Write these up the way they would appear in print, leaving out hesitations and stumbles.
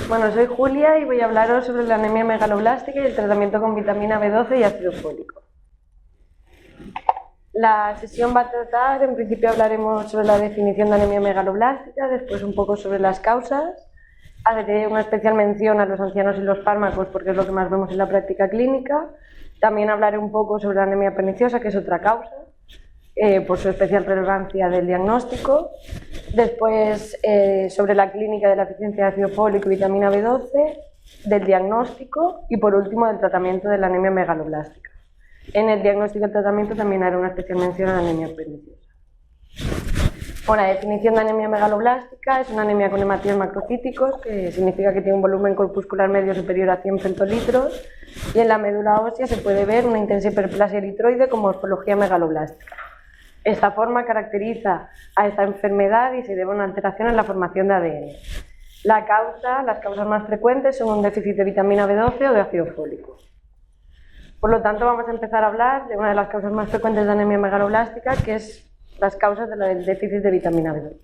Bueno, soy Julia y voy a hablaros sobre la anemia megaloblástica y el tratamiento con vitamina B12 y ácido fólico. La sesión va a tratar, en principio hablaremos sobre la definición de anemia megaloblástica, después un poco sobre las causas, haré una especial mención a los ancianos y los fármacos porque es lo que más vemos en la práctica clínica, también hablaré un poco sobre la anemia perniciosa, que es otra causa, por su especial relevancia del diagnóstico, después sobre la clínica de la deficiencia de ácido fólico y vitamina B12, del diagnóstico y por último del tratamiento de la anemia megaloblástica. En el diagnóstico y el tratamiento también haré una especial mención a la anemia perniciosa. Bueno, la definición de anemia megaloblástica es una anemia con hematíos macrocíticos, que significa que tiene un volumen corpuscular medio superior a 100 centilitros, y en la médula ósea se puede ver una intensa hiperplasia eritroide con morfología megaloblástica. Esta forma caracteriza a esta enfermedad y se debe a una alteración en la formación de ADN. Las causas más frecuentes son un déficit de vitamina B12 o de ácido fólico. Por lo tanto, vamos a empezar a hablar de una de las causas más frecuentes de anemia megaloblástica, que es las causas del déficit de vitamina B12.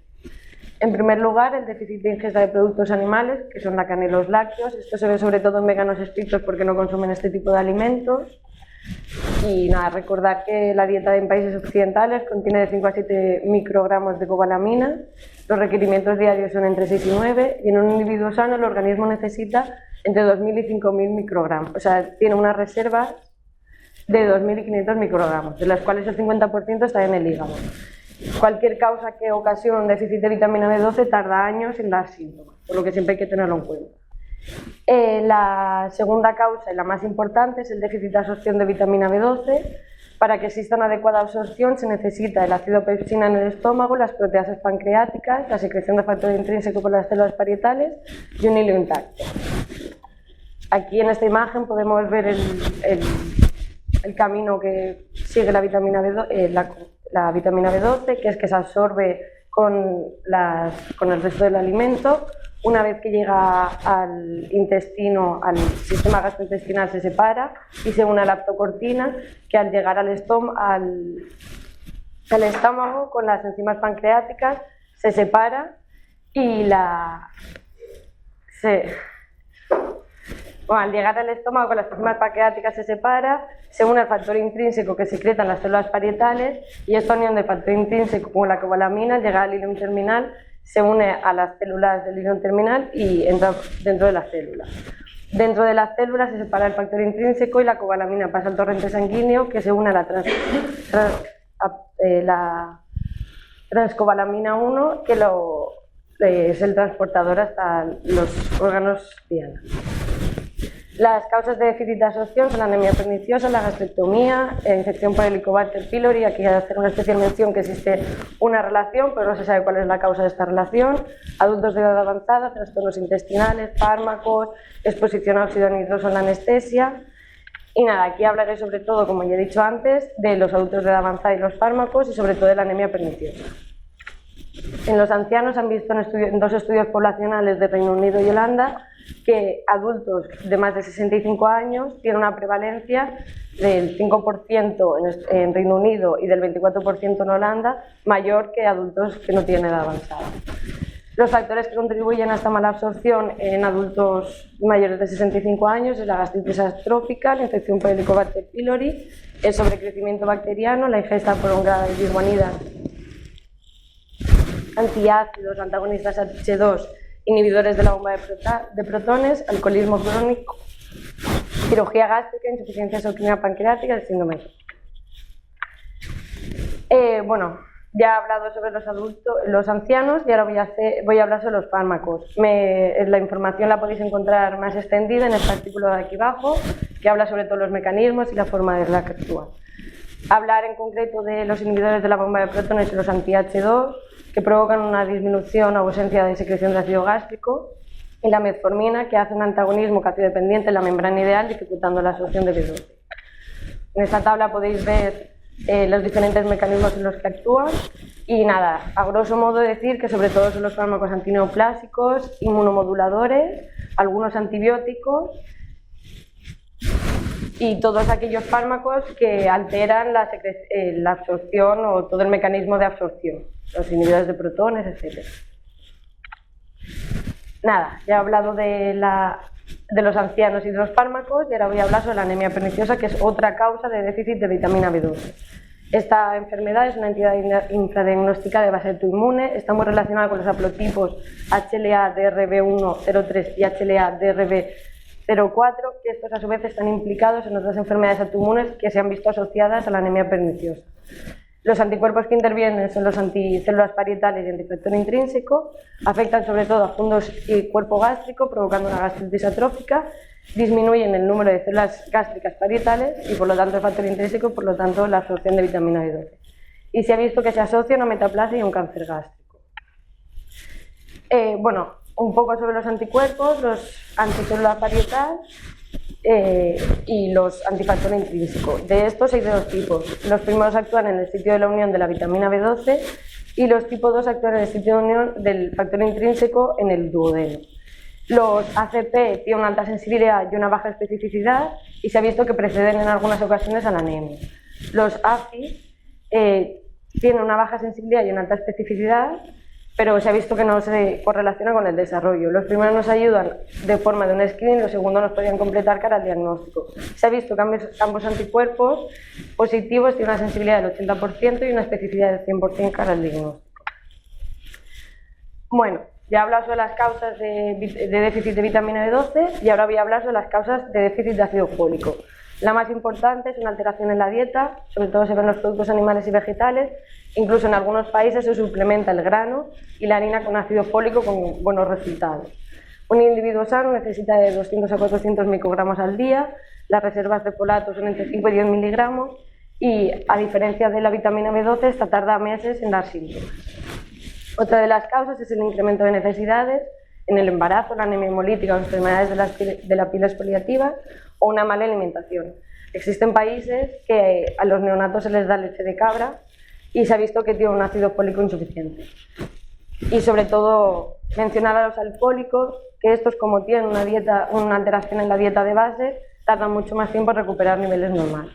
En primer lugar, el déficit de ingesta de productos animales, que son la carne y los lácteos. Esto se ve sobre todo en veganos estrictos porque no consumen este tipo de alimentos. Y nada, recordar que la dieta en países occidentales contiene de 5 a 7 microgramos de cobalamina, los requerimientos diarios son entre 6 y 9, y en un individuo sano el organismo necesita entre 2.000 y 5.000 microgramos, o sea, tiene unas reservas de 2.500 microgramos, de las cuales el 50% está en el hígado. Cualquier causa que ocasione un déficit de vitamina B12 tarda años en dar síntomas, por lo que siempre hay que tenerlo en cuenta. La segunda causa y la más importante es el déficit de absorción de vitamina B12. Para que exista una adecuada absorción se necesita el ácido pepsina en el estómago, las proteasas pancreáticas, la secreción de factor intrínseco por las células parietales y un hilo intacto. Aquí en esta imagen podemos ver el camino que sigue la vitamina B12, que es que se absorbe con el resto del alimento. Una vez que llega al intestino, al sistema gastrointestinal, se separa y se une a la aptocortina, que al llegar al estómago con las enzimas pancreáticas se separa y al llegar al estómago con las enzimas pancreáticas se separa, se une al factor intrínseco que secretan las células parietales, y esta unión del factor intrínseco con la cobalamina al llegar al hilo terminal se une a las células del hilo terminal y entra dentro de la célula. Dentro de las células se separa el factor intrínseco y la cobalamina pasa al torrente sanguíneo, que se une a la transcobalamina 1, que es el transportador hasta los órganos diana. Las causas de déficit de absorción son la anemia perniciosa, la gastrectomía, la infección por Helicobacter pylori. Aquí hay que hacer una especial mención que existe una relación, pero no se sabe cuál es la causa de esta relación. Adultos de edad avanzada, trastornos intestinales, fármacos, exposición a óxido nitroso en la anestesia. Y nada, aquí hablaré sobre todo, como ya he dicho antes, de los adultos de edad avanzada y los fármacos, y sobre todo de la anemia perniciosa. En los ancianos han visto en 2 estudios poblacionales de Reino Unido y Holanda que adultos de más de 65 años tienen una prevalencia del 5% en Reino Unido y del 24% en Holanda, mayor que adultos que no tienen edad avanzada. Los factores que contribuyen a esta mala absorción en adultos mayores de 65 años es la gastritis astrófica, la infección por Helicobacter pylori, el sobrecrecimiento bacteriano, la ingesta prolongada de bisguanidas, antiácidos, antagonistas H2, inhibidores de la bomba de protones, alcoholismo crónico, cirugía gástrica, insuficiencia exocrina pancreática y síndrome. Bueno, ya he hablado sobre los ancianos y ahora voy a hablar sobre los fármacos. La información la podéis encontrar más extendida en este artículo de aquí abajo, que habla sobre todos los mecanismos y la forma de la que actúan. Hablar en concreto de los inhibidores de la bomba de protones y los anti-H2, que provocan una disminución o ausencia de secreción de ácido gástrico, y la metformina, que hace un antagonismo catidependiente en la membrana ideal, dificultando la absorción de B12. En esta tabla podéis ver los diferentes mecanismos en los que actúan, y nada, a grosso modo decir que sobre todo son los fármacos antineoplásicos, inmunomoduladores, algunos antibióticos y todos aquellos fármacos que alteran la absorción o todo el mecanismo de absorción, los inhibidores de protones, etc. Nada, ya he hablado de los ancianos y de los fármacos y ahora voy a hablar sobre la anemia perniciosa, que es otra causa de déficit de vitamina B12. Esta enfermedad es una entidad infradiagnóstica de base autoinmune, está muy relacionada con los haplotipos HLA-DRB1-03 y HLA-DRB04, que estos a su vez están implicados en otras enfermedades autoinmunes que se han visto asociadas a la anemia perniciosa. Los anticuerpos que intervienen son los anticélulas parietales y antifactor intrínseco, afectan sobre todo a fondos y cuerpo gástrico, provocando una gastritis atrófica, disminuyen el número de células gástricas parietales y por lo tanto el factor intrínseco, por lo tanto la absorción de vitamina B12. Y se ha visto que se asocia a una metaplasia y a un cáncer gástrico. Bueno, un poco sobre los anticuerpos, los anticélulas parietal y los antifactor intrínseco. De estos hay de dos tipos. Los primeros actúan en el sitio de la unión de la vitamina B12 y los tipo 2 actúan en el sitio de unión del factor intrínseco en el duodeno. Los ACP tienen una alta sensibilidad y una baja especificidad y se ha visto que preceden en algunas ocasiones a la anemia. Los AFI tienen una baja sensibilidad y una alta especificidad, pero se ha visto que no se correlaciona con el desarrollo. Los primeros nos ayudan de forma de un screening, los segundos nos podrían completar cara al diagnóstico. Se ha visto que ambos anticuerpos positivos tienen una sensibilidad del 80% y una especificidad del 100% cara al diagnóstico. Bueno, ya he hablado sobre las causas de déficit de vitamina B12 y ahora voy a hablar sobre las causas de déficit de ácido fólico. La más importante es una alteración en la dieta, sobre todo se ven en los productos animales y vegetales. Incluso en algunos países se suplementa el grano y la harina con ácido fólico con buenos resultados. Un individuo sano necesita de 200 a 400 microgramos al día, las reservas de folato son entre 5 y 10 miligramos y, a diferencia de la vitamina B12, esta tarda meses en dar síntomas. Otra de las causas es el incremento de necesidades en el embarazo, la anemia hemolítica o enfermedades de la piel exfoliativa o una mala alimentación. Existen países que a los neonatos se les da leche de cabra y se ha visto que tiene un ácido fólico insuficiente. Y sobre todo mencionar a los alcohólicos, que estos como tienen una alteración en la dieta de base, tardan mucho más tiempo en recuperar niveles normales.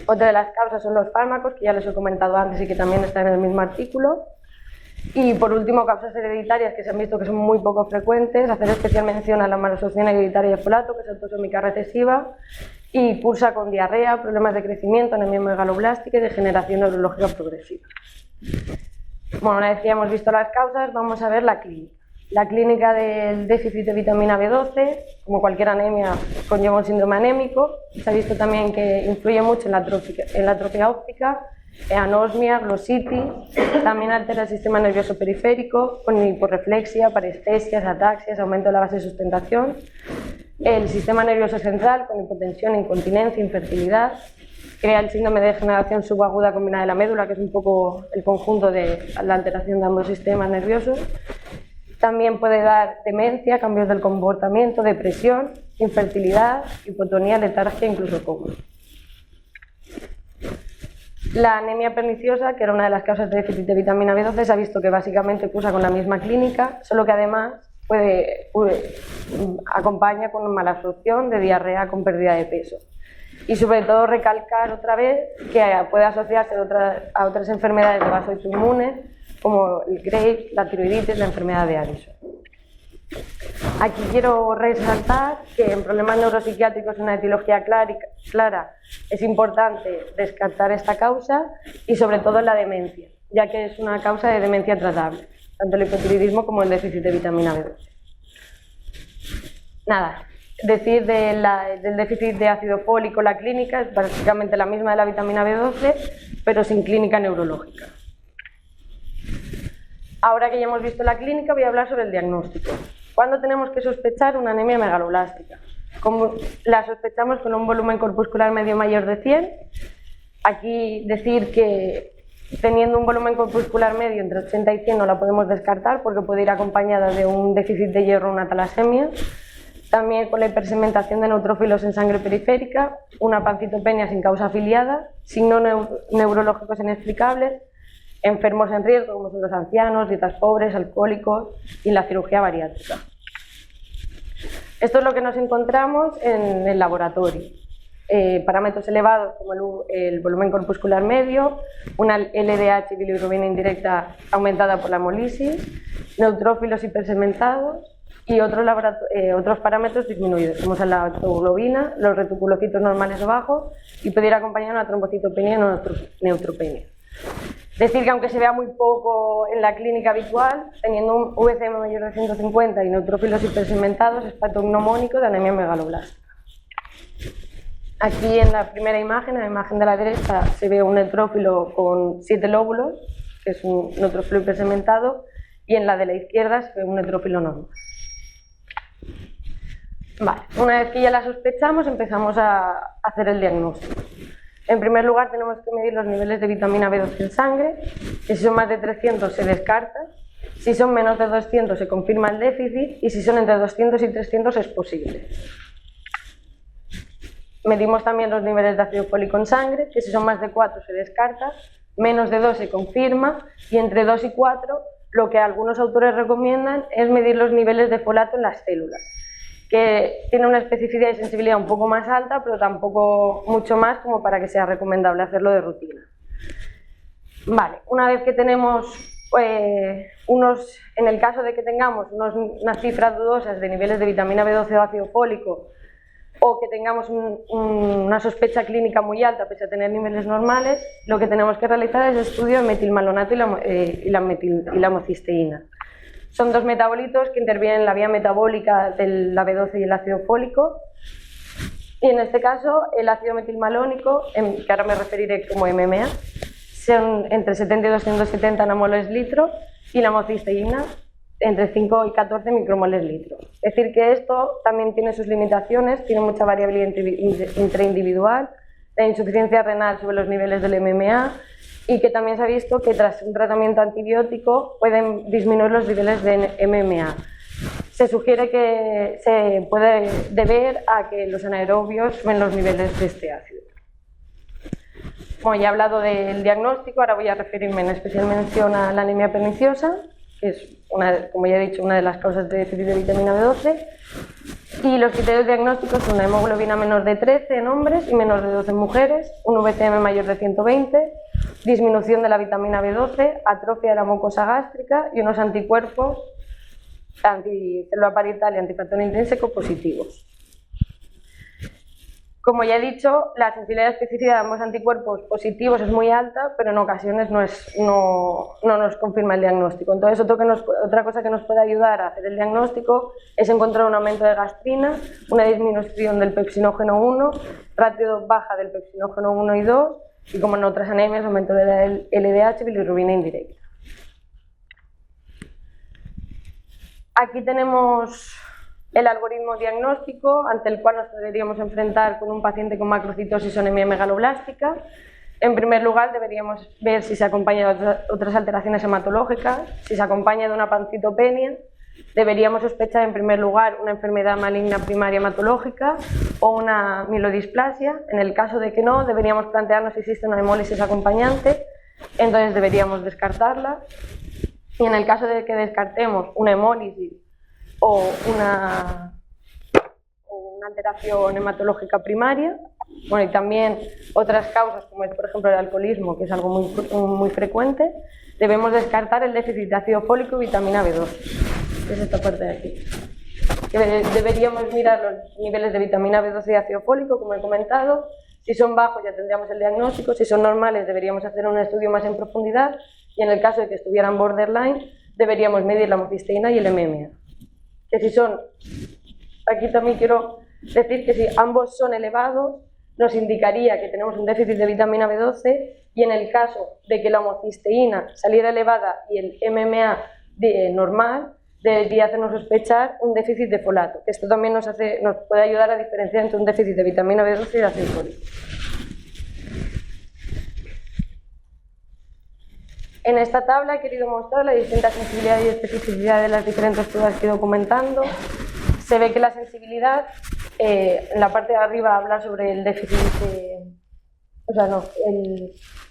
Otra de las causas son los fármacos, que ya les he comentado antes y que también están en el mismo artículo. Y por último, causas hereditarias que se han visto que son muy poco frecuentes, hacer especial mención a la malabsorción hereditaria de folato, que es autosómica recesiva, y cursa con diarrea, problemas de crecimiento, anemia megaloblástica y degeneración neurológica progresiva. Bueno, una vez que ya hemos visto las causas, vamos a ver la clínica. La clínica del déficit de vitamina B12, como cualquier anemia, conlleva un síndrome anémico. Se ha visto también que influye mucho en la atrofia óptica, anosmia, glositis, también altera el sistema nervioso periférico, con hiporreflexia, parestesias, ataxias, aumento de la base de sustentación, el sistema nervioso central, con hipotensión, incontinencia, infertilidad, crea el síndrome de degeneración subaguda combinada de la médula, que es un poco el conjunto de la alteración de ambos sistemas nerviosos. También puede dar demencia, cambios del comportamiento, depresión, infertilidad, hipotonía, letargia, incluso coma. La anemia perniciosa, que era una de las causas de déficit de vitamina B12, se ha visto que básicamente cursa con la misma clínica, solo que además acompaña con mala absorción, de diarrea con pérdida de peso. Y sobre todo recalcar otra vez que puede asociarse a otras enfermedades de base autoinmune, como el Graves, la tiroiditis, la enfermedad de Addison. Aquí quiero resaltar que en problemas neuropsiquiátricos una etiología clara es importante descartar esta causa y sobre todo en la demencia, ya que es una causa de demencia tratable, tanto el hipotiroidismo como el déficit de vitamina B12. Nada, decir del déficit de ácido fólico, la clínica es básicamente la misma de la vitamina B12, pero sin clínica neurológica. Ahora que ya hemos visto la clínica, voy a hablar sobre el diagnóstico. ¿Cuándo tenemos que sospechar una anemia megaloblástica? La sospechamos con un volumen corpuscular medio mayor de 100. Aquí decir que teniendo un volumen corpuscular medio entre 80 y 100 no la podemos descartar porque puede ir acompañada de un déficit de hierro o una talasemia. También con la hipersegmentación de neutrófilos en sangre periférica, una pancitopenia sin causa afiliada, signos neurológicos inexplicables, enfermos en riesgo como son los ancianos, dietas pobres, alcohólicos y la cirugía bariátrica. Esto es lo que nos encontramos en el laboratorio. parámetros elevados como el volumen corpuscular medio, una LDH bilirrubina indirecta aumentada por la hemolisis, neutrófilos hipersegmentados y otros parámetros disminuidos, como son la lactoglobina, los reticulocitos normales o bajos, y puede ir acompañado de una trombocitopenia o neutropenia. Decir que aunque se vea muy poco en la clínica habitual, teniendo un VCM mayor de 150 y neutrófilos hipersegmentados, es patognomónico de anemia megaloblástica. Aquí en la primera imagen, en la imagen de la derecha, se ve un neutrófilo con 7 lóbulos, que es un neutrófilo hipersegmentado, y en la de la izquierda se ve un neutrófilo normal. Vale, una vez que ya la sospechamos, empezamos a hacer el diagnóstico. En primer lugar, tenemos que medir los niveles de vitamina B12 en sangre, que si son más de 300 se descarta, si son menos de 200 se confirma el déficit y si son entre 200 y 300 es posible. Medimos también los niveles de ácido fólico en sangre, que si son más de 4 se descarta, menos de 2 se confirma y entre 2 y 4 lo que algunos autores recomiendan es medir los niveles de folato en las células, que tiene una especificidad y sensibilidad un poco más alta, pero tampoco mucho más como para que sea recomendable hacerlo de rutina. Vale, una vez que tenemos en el caso de que tengamos unas cifras dudosas de niveles de vitamina B12 o ácido fólico, o que tengamos una sospecha clínica muy alta pese a tener niveles normales, lo que tenemos que realizar es el estudio de metilmalonato y la homocisteína. Son dos metabolitos que intervienen en la vía metabólica de la B12 y el ácido fólico. Y en este caso, el ácido metilmalónico, que ahora me referiré como MMA, son entre 70 y 270 nanomoles litro, y la homocisteína entre 5 y 14 micromoles litro. Es decir, que esto también tiene sus limitaciones, tiene mucha variabilidad intraindividual, la insuficiencia renal sube los niveles del MMA, y que también se ha visto que tras un tratamiento antibiótico pueden disminuir los niveles de MMA. Se sugiere que se puede deber a que los anaerobios suben los niveles de este ácido. Como ya he hablado del diagnóstico, ahora voy a referirme en especial mención a la anemia perniciosa, que es, como ya he dicho, una de las causas de déficit de vitamina B12. Y los criterios diagnósticos son una hemoglobina menor de 13 en hombres y menor de 12 en mujeres, un VCM mayor de 120, disminución de la vitamina B12, atrofia de la mucosa gástrica y unos anticuerpos anticélula parietal y antifactor intrínseco positivos. Como ya he dicho, la sensibilidad y especificidad de ambos anticuerpos positivos es muy alta, pero en ocasiones no nos confirma el diagnóstico. Entonces, otra cosa que nos puede ayudar a hacer el diagnóstico es encontrar un aumento de gastrina, una disminución del pepsinógeno 1, ratio baja del pepsinógeno 1 y 2, y como en otras anemias, aumento de la LDH, bilirrubina indirecta. Aquí tenemos el algoritmo diagnóstico ante el cual nos deberíamos enfrentar con un paciente con macrocitosis o anemia megaloblástica. En primer lugar, deberíamos ver si se acompaña de otras alteraciones hematológicas. Si se acompaña de una pancitopenia, deberíamos sospechar en primer lugar una enfermedad maligna primaria hematológica o una mielodisplasia. En el caso de que no, deberíamos plantearnos si existe una hemólisis acompañante, entonces deberíamos descartarla. Y en el caso de que descartemos una hemólisis o una alteración hematológica primaria, bueno, y también otras causas como es, por ejemplo, el alcoholismo, que es algo muy frecuente, debemos descartar el déficit de ácido fólico y vitamina B12, que es esta parte de aquí. Deberíamos mirar los niveles de vitamina B12 y ácido fólico, como he comentado. Si son bajos ya tendríamos el diagnóstico, si son normales deberíamos hacer un estudio más en profundidad y en el caso de que estuvieran borderline deberíamos medir la homocisteína y el MMA. Que si son, aquí también quiero decir que si ambos son elevados nos indicaría que tenemos un déficit de vitamina B12 y en el caso de que la homocisteína saliera elevada y el MMA normal, debería hacernos sospechar un déficit de folato, que esto también nos puede ayudar a diferenciar entre un déficit de vitamina B12 y de ácido fólico. En esta tabla he querido mostrar la distinta sensibilidad y especificidad de las diferentes pruebas que he ido comentando. Se ve que la sensibilidad, en la parte de arriba habla sobre el déficit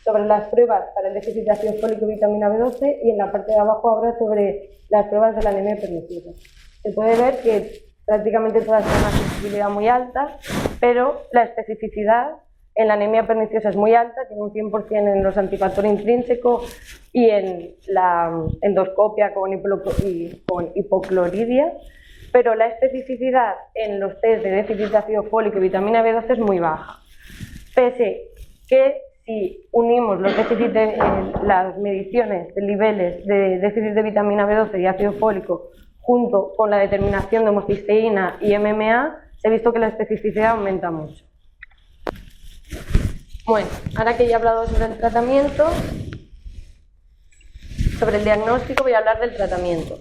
sobre las pruebas para el déficit de ácido fólico y vitamina B12 y en la parte de abajo habla sobre las pruebas de la anemia perniciosa. Se puede ver que prácticamente todas tienen una sensibilidad muy alta, pero la especificidad en la anemia perniciosa es muy alta, tiene un 100% en los antifactor intrínseco y en la endoscopia con hipocloridia, pero la especificidad en los test de déficit de ácido fólico y vitamina B12 es muy baja. Pese que si unimos los déficits las mediciones de niveles de déficit de vitamina B12 y ácido fólico junto con la determinación de homocisteína y MMA, se ha visto que la especificidad aumenta mucho. Bueno, ahora que ya he hablado sobre el tratamiento, sobre el diagnóstico, voy a hablar del tratamiento.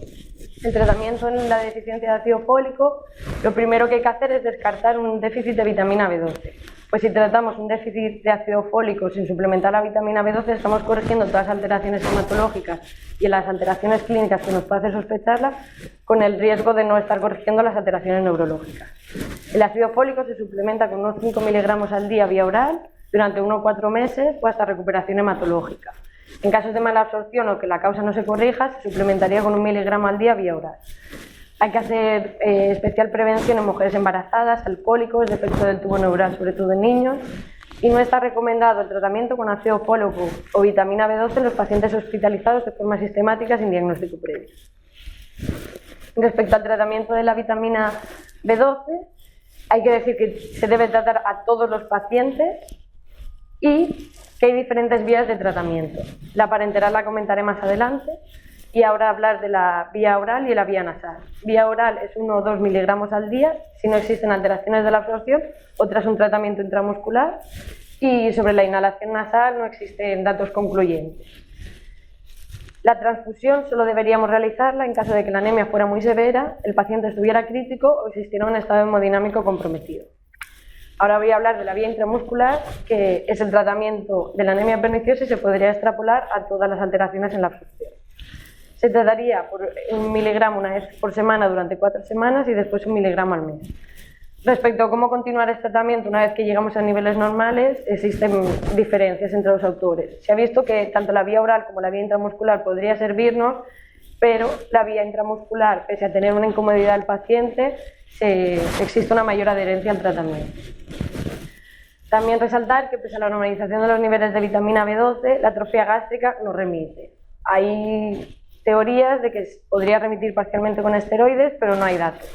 El tratamiento en la deficiencia de ácido fólico, lo primero que hay que hacer es descartar un déficit de vitamina B12. Pues si tratamos un déficit de ácido fólico sin suplementar la vitamina B12, estamos corrigiendo todas las alteraciones hematológicas y las alteraciones clínicas que nos puede hacer sospecharlas, con el riesgo de no estar corrigiendo las alteraciones neurológicas. El ácido fólico se suplementa con unos 5 miligramos al día vía oral durante 1 o 4 meses o hasta recuperación hematológica. En casos de mala absorción o que la causa no se corrija, se suplementaría con 1 miligramo al día vía oral. Hay que hacer especial prevención en mujeres embarazadas, alcohólicos, defecto del tubo neural, sobre todo en niños, y no está recomendado el tratamiento con ácido fólico o vitamina B12 en los pacientes hospitalizados de forma sistemática sin diagnóstico previo. Respecto al tratamiento de la vitamina B12, hay que decir que se debe tratar a todos los pacientes y que hay diferentes vías de tratamiento. La parenteral la comentaré más adelante y ahora hablar de la vía oral y la vía nasal. Vía oral es 1 o 2 miligramos al día si no existen alteraciones de la absorción o tras un tratamiento intramuscular, y sobre la inhalación nasal no existen datos concluyentes. La transfusión solo deberíamos realizarla en caso de que la anemia fuera muy severa, el paciente estuviera crítico o existiera un estado hemodinámico comprometido. Ahora voy a hablar de la vía intramuscular, que es el tratamiento de la anemia perniciosa y se podría extrapolar a todas las alteraciones en la absorción. Se trataría por 1 miligramo una vez por semana durante 4 semanas y después 1 miligramo al mes. Respecto a cómo continuar este tratamiento una vez que llegamos a niveles normales, existen diferencias entre los autores. Se ha visto que tanto la vía oral como la vía intramuscular podría servirnos, pero la vía intramuscular, pese a tener una incomodidad del paciente, existe una mayor adherencia al tratamiento. También resaltar que pese a la normalización de los niveles de vitamina B12, la atrofia gástrica no remite. Hay teorías de que podría remitir parcialmente con esteroides, pero no hay datos.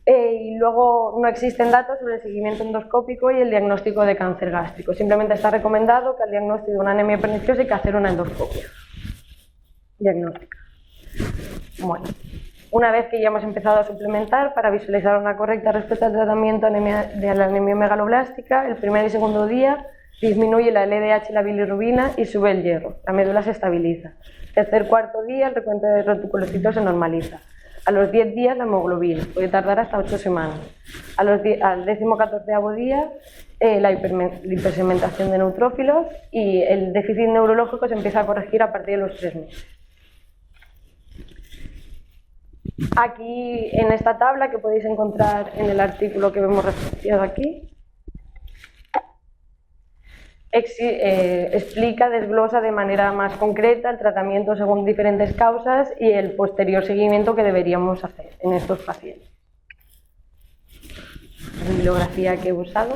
Y luego no existen datos sobre el seguimiento endoscópico y el diagnóstico de cáncer gástrico. Simplemente está recomendado que al diagnóstico de una anemia perniciosa hay que hacer una endoscopia diagnóstica. Bueno, una vez que ya hemos empezado a suplementar, para visualizar una correcta respuesta al tratamiento de la anemia megaloblástica, el primer y segundo día disminuye la LDH y la bilirrubina y sube el hierro, la médula se estabiliza. Tercer cuarto día el recuento de reticulocitos se normaliza. A los 10 días la hemoglobina, puede tardar hasta 8 semanas. Al 14º día la hipersegmentación de neutrófilos y el déficit neurológico se empieza a corregir a partir de los 3 meses. Aquí en esta tabla, que podéis encontrar en el artículo que vemos referenciado aquí, explica, desglosa de manera más concreta el tratamiento según diferentes causas y el posterior seguimiento que deberíamos hacer en estos pacientes. La bibliografía que he usado.